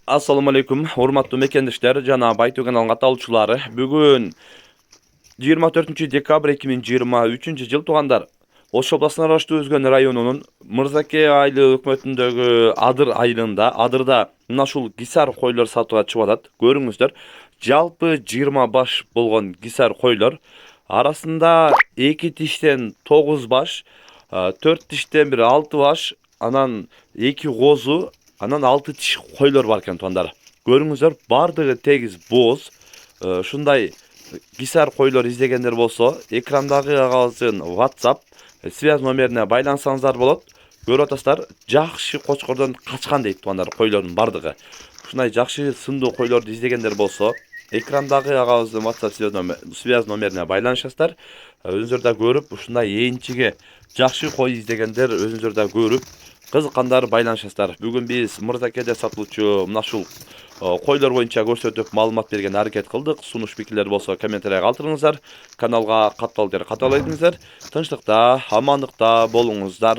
Assalamu alaikum, hormatly mekendişler, jana Baytu kanalına katılçulary. Bugün 24 dekabr 2023 yıl tugandar. Oş oblasına araştı özgön rayonunun Mırzake aylı hökümetindögi Adır ayılında, Adırda naşul gisar koylar satığa çıbadat. Görüңüzler, jalpy 20 baş bolgon gisar koylar arasında 2 tişten 9 baş, 4 tişten bir 6 baş, anan 2 gozu, anan 6 tiş koylar barken tuandar. Görüңüzler, bardygy tegiz boz. Şunday gisar koylar izlegenler bolsa, ekrandagı agazın WhatsApp связь номерine байлансаңыздар болот. Көрүп атасыздар, жакшы кочкордон качкан дейт тугандар койлордун бардыгы. Ушундай жакшы сындуу койлорду издегендер болсо, экрандагы агабыздын WhatsApp связь номерине байланышасыздар. Өзүңүздөр да көрүп, ушундай ээнчиге жакшы кой издегендер өзүңүздөр да көрүп, кызыккандар байланышасыздар. Бүгүн биз Мырзакеде сатылуучу мына ушул койлор боюнча көрсөтүп маалымат берген аракет кылдык. Сунуш пикирлер болсо комментария калтырыңыздар. Каналга катталып каталайдыңыздар. Тынчтыкта, амандыкта болуңуздар.